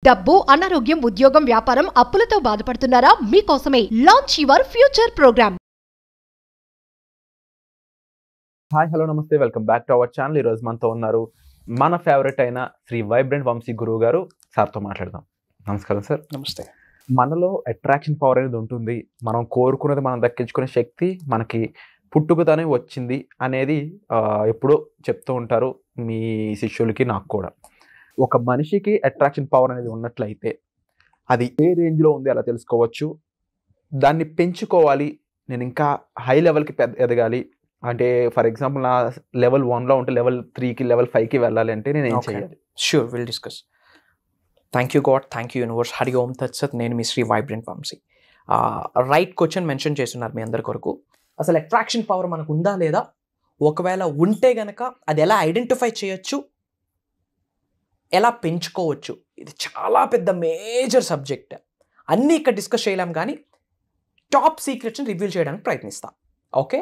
డబ్బు, అనారోగ్యం, ఉద్యోగం, వ్యాపారం, అప్పులతో బాధపడుతున్నారా? మీకోసమే launch your future program. Hi, hello, namaste, welcome back to our channel. ఈరోజు మనతో ఉన్నారు మన ఫేవరెట్ అయిన శ్రీ వైబ్రెంట్ వంశీ గురువు గారు. సార్తో మాట్లాడదాం. నమస్కారం సార్. నమస్తే. మనలో అట్రాక్షన్ పవర్ అనేది ఉంటుంది. మనం కోరుకున్నది మనం దక్కించుకునే శక్తి మనకి పుట్టుకతోనే వచ్చింది అనేది ఎప్పుడో చెప్తూ ఉంటారు మీ శిష్యులకి, నాకు కూడా. ఒక మనిషికి అట్రాక్షన్ పవర్ అనేది ఉన్నట్లయితే అది ఏ రేంజ్లో ఉంది అలా తెలుసుకోవచ్చు. దాన్ని పెంచుకోవాలి, నేను ఇంకా హై లెవెల్కి ఎదగాలి అంటే, ఫర్ ఎగ్జాంపుల్ నా లెవెల్ 1లో ఉంటే లెవెల్ 3కి లెవెల్ 5కి వెళ్ళాలి అంటే నేను ఏం చేయాలి? Sure, will discuss. Thank you God, thank you universe. Hari ఓం తత్సత్. నేను మీ Shri vibrant Vamshi. Right question mention చేస్తున్నారు మీ అందరి కొరకు. అసలు అట్రాక్షన్ పవర్ మనకు ఉందా లేదా, ఒకవేళ ఉంటే గనక అది ఎలా ఐడెంటిఫై చేయొచ్చు, ఎలా పెంచుకోవచ్చు, ఇది చాలా పెద్ద మేజర్ సబ్జెక్ట్. అన్నీ ఇక్కడ డిస్కస్ చేయలేం, కానీ టాప్ సీక్రెట్స్ని రివీల్ చేయడానికి ప్రయత్నిస్తాం. ఓకే,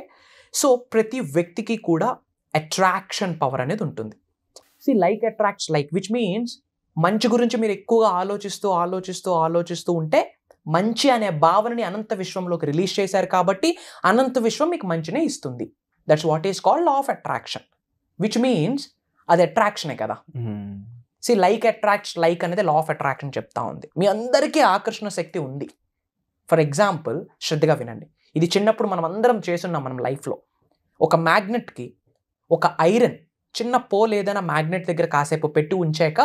సో ప్రతి వ్యక్తికి కూడా అట్రాక్షన్ పవర్ అనేది ఉంటుంది. Like attracts like, which means మంచి గురించి మీరు ఎక్కువగా ఆలోచిస్తూ ఉంటే మంచి అనే భావనని అనంత విశ్వంలోకి రిలీజ్ చేశారు కాబట్టి అనంత విశ్వం మీకు మంచినే ఇస్తుంది. That's what is called law of attraction, which means అది అట్రాక్షనే కదా. లైక్ అట్రాక్ట్స్ లైక్ అనేది లా ఆఫ్ అట్రాక్షన్ చెప్తా ఉంది. మీ అందరికీ ఆకర్షణ శక్తి ఉంది. ఫర్ ఎగ్జాంపుల్, శ్రద్ధగా వినండి. ఇది చిన్నప్పుడు మనం అందరం చేస్తున్నాం మనం లైఫ్లో. ఒక మ్యాగ్నెట్కి ఒక ఐరన్, చిన్న పోల్ ఏదైనా మ్యాగ్నెట్ దగ్గర కాసేపు పెట్టి ఉంచాక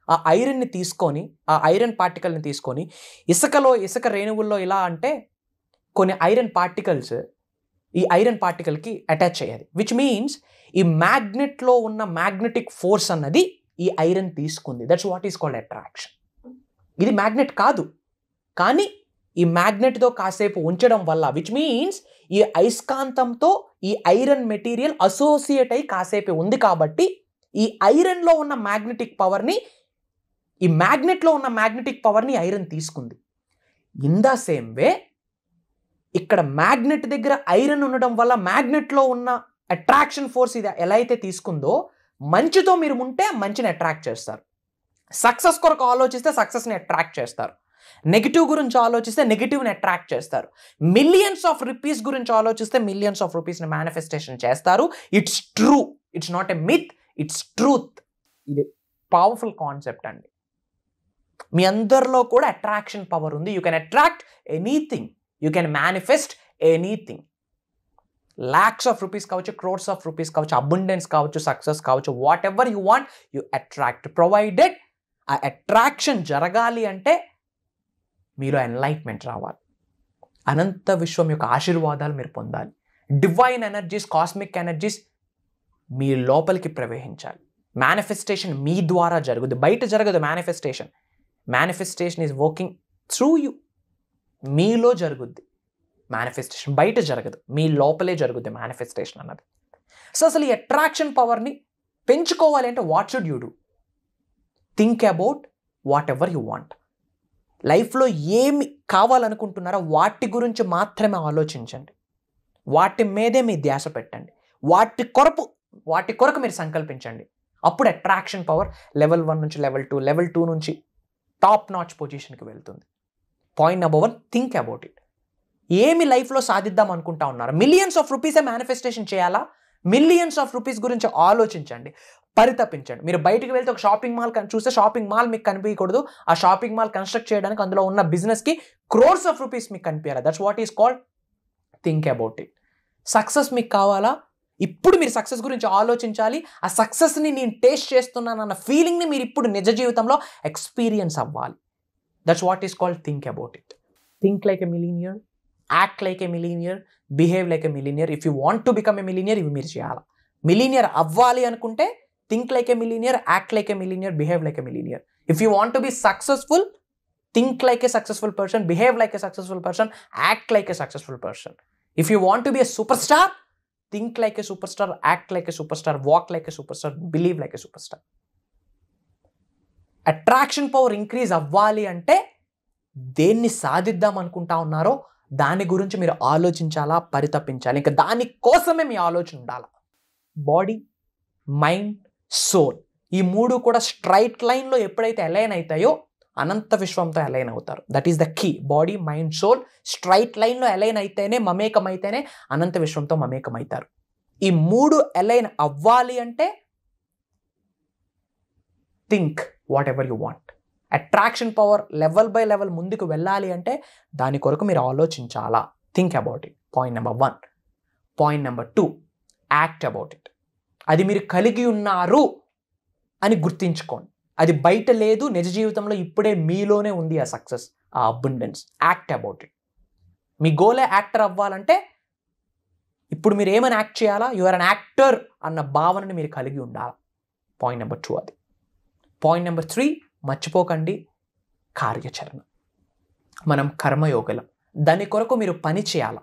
ఆ ఐరన్ని తీసుకొని, ఆ ఐరన్ పార్టికల్ని తీసుకొని ఇసుక రేణువుల్లో ఇలా అంటే కొన్ని ఐరన్ పార్టికల్స్ ఈ ఐరన్ పార్టికల్కి అటాచ్ అయ్యాలి. విచ్ మీన్స్ ఈ మ్యాగ్నెట్లో ఉన్న మ్యాగ్నెటిక్ ఫోర్స్ అన్నది ఈ ఐరన్ తీసుకుంది. That's what is called attraction. ఇది మ్యాగ్నెట్ కాదు, కానీ ఈ మ్యాగ్నెట్తో కాసేపు ఉంచడం వల్ల, విచ్ మీన్స్ ఈ అయస్కాంతంతో ఈ ఐరన్ మెటీరియల్ అసోసియేట్ అయి కాసేపు ఉంది కాబట్టి ఈ ఐరన్లో ఉన్న మ్యాగ్నెటిక్ పవర్ని, ఈ మ్యాగ్నెట్లో ఉన్న మ్యాగ్నెటిక్ పవర్ని ఐరన్ తీసుకుంది. ఇన్ ద సేమ్ వే ఇక్కడ మ్యాగ్నెట్ దగ్గర ఐరన్ ఉండడం వల్ల మ్యాగ్నెట్లో ఉన్న అట్రాక్షన్ ఫోర్స్ ఇది ఎలా అయితే తీసుకుందో, మంచితో మీరు ఉంటే మంచిని అట్రాక్ట్ చేస్తారు. సక్సెస్ కొరకు ఆలోచిస్తే సక్సెస్ని అట్రాక్ట్ చేస్తారు. నెగిటివ్ గురించి ఆలోచిస్తే నెగిటివ్ని అట్రాక్ట్ చేస్తారు. మిలియన్స్ ఆఫ్ రూపీస్ గురించి ఆలోచిస్తే మిలియన్స్ ఆఫ్ రూపీస్ని మేనిఫెస్టేషన్ చేస్తారు. It's true, it's not a myth, it's truth. ఇది పవర్ఫుల్ కాన్సెప్ట్ అండి. మీ అందరిలో కూడా అట్రాక్షన్ పవర్ ఉంది. You can attract anything, you can manifest anything. Lakhs of rupees కావచ్చు, క్రోర్స్ ఆఫ్ రూపీస్ కావచ్చు, అబండెన్స్ కావచ్చు, సక్సెస్ కావచ్చు, what ever you want you attract, provided ఆ అట్రాక్షన్ జరగాలి అంటే మీలో ఎన్లైట్మెంట్ రావాలి. అనంత విశ్వం యొక్క ఆశీర్వాదాలు మీరు పొందాలి. డివైన్ ఎనర్జీస్, కాస్మిక్ ఎనర్జీస్ మీ లోపలికి ప్రవేశించాలి. మేనిఫెస్టేషన్ మీ ద్వారా జరుగుద్ది, బయట జరగదు. Manifestation is working through you. మీలో జరుగుద్ది మేనిఫెస్టేషన్, బయట జరగదు, మీ లోపలే జరుగుద్ది మేనిఫెస్టేషన్ అన్నది. సో అసలు ఈ అట్రాక్షన్ పవర్ని పెంచుకోవాలి అంటే what should you do? Think about what ever you want. లైఫ్లో ఏమి కావాలనుకుంటున్నారో వాటి గురించి మాత్రమే ఆలోచించండి. వాటి మీదే మీ ధ్యాస పెట్టండి. వాటి కొరకు మీరు సంకల్పించండి. అప్పుడు అట్రాక్షన్ పవర్ లెవెల్ 1 నుంచి లెవెల్ 2, లెవెల్ 2 నుంచి టాప్ నాచ్ పొజిషన్కి వెళ్తుంది. Point number 1, think about it. ఏమి లైఫ్లో సాధిద్దాం అనుకుంటా ఉన్నారు? మిలియన్స్ ఆఫ్ రూపీసే మేనిఫెస్టేషన్ చేయాలా? మిలియన్స్ ఆఫ్ రూపీస్ గురించి ఆలోచించండి, పరితపించండి. మీరు బయటకు వెళ్తే ఒక షాపింగ్ మాల్ చూస్తే షాపింగ్ మాల్ మీకు కనిపించకూడదు. ఆ షాపింగ్ మాల్ కన్స్ట్రక్ట్ చేయడానికి అందులో ఉన్న బిజినెస్కి క్రోర్స్ ఆఫ్ రూపీస్ మీకు కనిపించాలి. That's what is called think about it. Success మీకు కావాలా? ఇప్పుడు మీరు సక్సెస్ గురించి ఆలోచించాలి. ఆ సక్సెస్ని నేను టేస్ట్ చేస్తున్నానన్న ఫీలింగ్ని మీరు ఇప్పుడు నిజ జీవితంలో ఎక్స్పీరియన్స్ అవ్వాలి. That's what is called think about it. Think like a millionaire, act like a millionaire, behave like a millionaire. If you want to become a millionaire, ఇవి మీరు చేయాలి. మిలీనియర్ అవ్వాలి అనుకుంటే think like a millionaire, act like a millionaire, behave like a millionaire. If you want to be successful, think like a successful person, behave like a successful person, act like a successful person. If you want to be a super star, think like a super star, act like a super star, walk like a super star, believe like a super star. Attraction power increase అవ్వాలి అంటే దేన్ని సాధిద్దాం అనుకుంటా ఉన్నారో దాని గురించి మీరు ఆలోచించాలా, పరితపించాలి. ఇంకా దానికోసమే మీ ఆలోచన ఉండాలి. బాడీ, మైండ్, సోల్, ఈ మూడు కూడా స్ట్రైట్ లైన్లో ఎప్పుడైతే అలైన్ అవుతాయో అనంత విశ్వంతో అలైన్ అవుతారు. That is the key. Body, mind, soul straight లైన్లో అలైన్ అయితేనే, మమేకం అయితేనే అనంత విశ్వంతో మమేకం అవుతారు. ఈ 3 అలైన్ అవ్వాలి అంటే think whatever you want. Attraction power level by level ముందుకు వెళ్ళాలి అంటే దాని కొరకు మీరు ఆలోచించాలా. Think about it. Point number 1. Point number 2, act about it. అది మీరు కలిగి ఉన్నారు అని గుర్తించుకోండి. అది బయట లేదు, నిజ జీవితంలో ఇప్పుడే మీలోనే ఉంది ఆ సక్సెస్, ఆ అబండెన్స్. Act about it. మీ గోలే యాక్టర్ అవ్వాలంటే ఇప్పుడు మీరు ఏమని యాక్ట్ చేయాలా? యు ఆర్ అన్ యాక్టర్ అన్న భావనని మీరు కలిగి ఉండాలి. పాయింట్ నెంబర్ 2 అది. పాయింట్ నెంబర్ 3, మర్చిపోకండి కార్యాచరణ. మనం కర్మయోగలం. దాని కొరకు మీరు పని చేయాలి.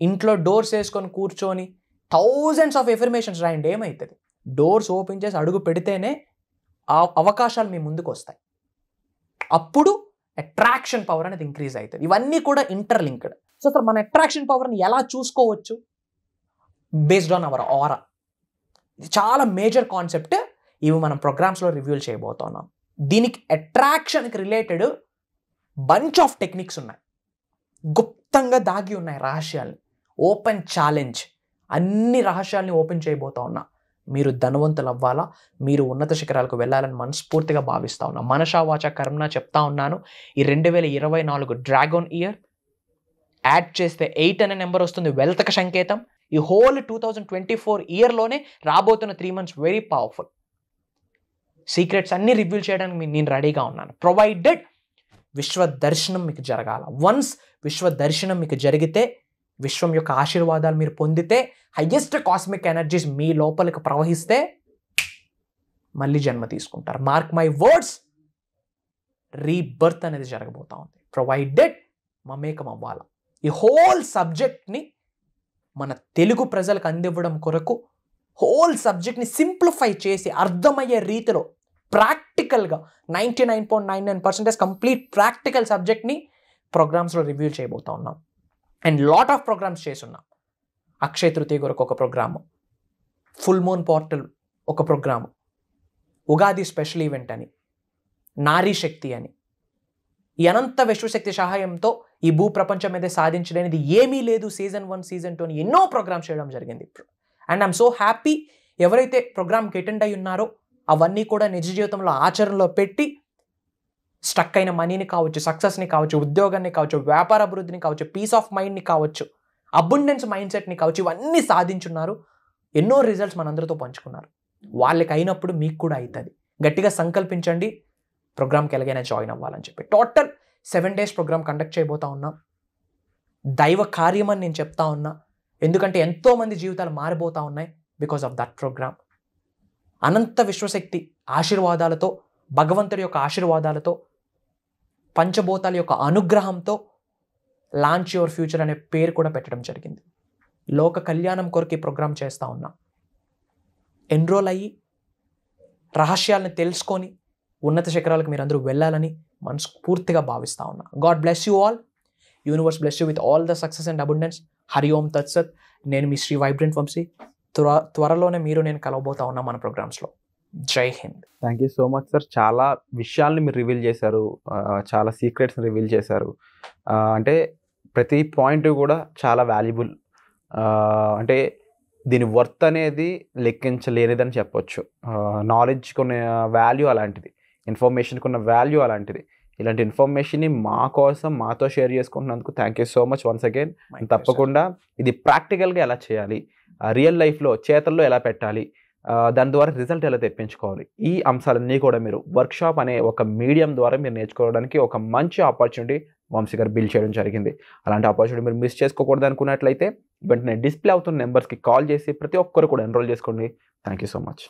ఇంట్లో డోర్స్ వేసుకొని కూర్చొని థౌజండ్స్ ఆఫ్ ఎఫర్మేషన్స్ రాయండి, ఏమవుతుంది? డోర్స్ ఓపెన్ చేసి అడుగు పెడితేనే ఆ అవకాశాలు మీ ముందుకు వస్తాయి. అప్పుడు అట్రాక్షన్ పవర్ అనేది ఇంక్రీజ్ అవుతుంది. ఇవన్నీ కూడా ఇంటర్లింక్డ్. సో అసలు మన అట్రాక్షన్ పవర్ని ఎలా చూసుకోవచ్చు? బేస్డ్ ఆన్ అవర్ ఆరా. ఇది చాలా మేజర్ కాన్సెప్ట్. ఇవి మనం ప్రోగ్రామ్స్లో రివ్యూల్ చేయబోతున్నాం. దీనికి అట్రాక్షన్కి రిలేటెడ్ బంచ్ ఆఫ్ టెక్నిక్స్ ఉన్నాయి, గుప్తంగా దాగి ఉన్నాయి రహస్యాల్ని. ఓపెన్ ఛాలెంజ్, అన్ని రహస్యాల్ని ఓపెన్ చేయబోతా ఉన్నా. మీరు ధనవంతులు అవ్వాలా, మీరు ఉన్నత శిఖరాలకు వెళ్ళాలని మనస్ఫూర్తిగా భావిస్తా ఉన్నా. మనసా వాచ కర్మణ చెప్తా ఉన్నాను. ఈ 2024 డ్రాగన్ ఇయర్ యాడ్ చేస్తే 8 అనే నెంబర్ వస్తుంది, వెల్త్కి సంకేతం. ఈ హోల్ 2024 ఇయర్లోనే రాబోతున్న 3 months వెరీ పవర్ఫుల్. సీక్రెట్స్ అన్ని రివీల్ చేయడానికి నేను రెడీగా ఉన్నాను, ప్రొవైడెడ్ విశ్వ దర్శనం మీకు జరగాల. వన్స్ విశ్వ దర్శనం మీకు జరిగితే, విశ్వం యొక్క ఆశీర్వాదాలు మీరు పొందితే, హైయెస్ట్ కాస్మిక్ ఎనర్జీస్ మీ లోపలికి ప్రవహిస్తే మళ్ళీ జన్మ తీసుకుంటారు. మార్క్ మై వర్డ్స్, రీబర్త్ అనేది జరగబోతా ఉంది. ప్రొవైడెడ్ మమేకం అవ్వాల. ఈ హోల్ సబ్జెక్ట్ని మన తెలుగు ప్రజలకు అందివ్వడం కొరకు హోల్ సబ్జెక్ట్ని సింప్లిఫై చేసి అర్థమయ్యే రీతిలో ప్రాక్టికల్గా 99.99% కంప్లీట్ ప్రాక్టికల్ సబ్జెక్ట్ని ప్రోగ్రామ్స్లో రివ్యూ చేయబోతా ఉన్నాం. అండ్ లాట్ ఆఫ్ ప్రోగ్రామ్స్ చేస్తున్నాం. అక్షయ తృతీయ కొరకు ఒక ప్రోగ్రాము, ఫుల్ మూన్ పోర్టల్ ఒక ప్రోగ్రాము, ఉగాది స్పెషల్ ఈవెంట్ అని, నారీ శక్తి అని, ఈ అనంత విశ్వశక్తి సహాయంతో ఈ భూ ప్రపంచం మీద సాధించడానికి ఏమీ లేదు సీజన్ 1 సీజన్ 2 అని ఎన్నో ప్రోగ్రామ్స్ చేయడం జరిగింది. అండ్ ఐఎమ్ సో హ్యాపీ, ఎవరైతే ప్రోగ్రామ్కి అటెండ్ అయి ఉన్నారో అవన్నీ కూడా నిజ జీవితంలో ఆచరణలో పెట్టి స్టక్ అయిన మనీని కావచ్చు, సక్సెస్ని కావచ్చు, ఉద్యోగాన్ని కావచ్చు, వ్యాపార అభివృద్ధిని కావచ్చు, పీస్ ఆఫ్ మైండ్ని కావచ్చు, అబండెన్స్ మైండ్ సెట్ని కావచ్చు, ఇవన్నీ సాధించున్నారు. ఎన్నో రిజల్ట్స్ మనందరితో పంచుకున్నారు. వాళ్ళకి అయినప్పుడు మీకు కూడా అవుతుంది. గట్టిగా సంకల్పించండి ప్రోగ్రామ్కి ఎలాగైనా జాయిన్ అవ్వాలని చెప్పి. టోటల్ 7 days ప్రోగ్రామ్ కండక్ట్ చేయబోతా ఉన్నా. దైవ కార్యం అని నేను చెప్తా ఉన్నా, ఎందుకంటే ఎంతోమంది జీవితాలు మారిపోతూ ఉన్నాయి బికాస్ ఆఫ్ దట్ ప్రోగ్రామ్. అనంత విశ్వశక్తి ఆశీర్వాదాలతో, భగవంతుడి యొక్క ఆశీర్వాదాలతో, పంచభూతాల యొక్క అనుగ్రహంతో లాంచ్ యువర్ ఫ్యూచర్ అనే పేరు కూడా పెట్టడం జరిగింది. లోక కళ్యాణం కొరకు ఈ ప్రోగ్రామ్ చేస్తూ ఉన్నా. ఎన్రోల్ అయ్యి రహస్యాలను తెలుసుకొని ఉన్నత శిఖరాలకు మీరు అందరూ వెళ్ళాలని మనస్ఫూర్తిగా భావిస్తూ ఉన్నా. God bless you all. Universe bless you with all the success and abundance. Hari ఓం తత్సత్. నేను మీ శ్రీ వైబ్రెంట్ వంశీ. త్వరలోనే మీరు నేను కలవబోతా ఉన్నా మన ప్రోగ్రామ్స్లో. జై Hind. Thank you so much sir. చాలా విషయాల్ని మీరు రివీల్ చేశారు, చాలా సీక్రెట్స్ని రివీల్ చేశారు. అంటే ప్రతి పాయింట్ కూడా చాలా వాల్యుబుల్. అంటే దీని వర్త్ అనేది లెక్కించలేనిదని చెప్పొచ్చు. నాలెడ్జ్కి ఉన్న వాల్యూ అలాంటిది, ఇన్ఫర్మేషన్కి ఉన్న వాల్యూ అలాంటిది. ఇలాంటి ఇన్ఫర్మేషన్ని మా కోసం మాతో షేర్ చేసుకుంటున్నందుకు thank you so much once again. తప్పకుండా ఇది ప్రాక్టికల్గా ఎలా చేయాలి, రియల్ లైఫ్లో చేతల్లో ఎలా పెట్టాలి, దాని ద్వారా రిజల్ట్ ఎలా తెప్పించుకోవాలి, ఈ అంశాలన్నీ కూడా మీరు వర్క్షాప్ అనే ఒక మీడియం ద్వారా మీరు నేర్చుకోవడానికి ఒక మంచి ఆపర్చునిటీ వంశీ గారు బిల్డ్ చేయడం జరిగింది. అలాంటి ఆపర్చునిటీ మీరు మిస్ చేసుకోకూడదు అనుకున్నట్లయితే వెంటనే డిస్ప్లే అవుతున్న నెంబర్స్కి కాల్ చేసి ప్రతి ఒక్కరు కూడా ఎన్రోల్ చేసుకోండి. Thank you so much.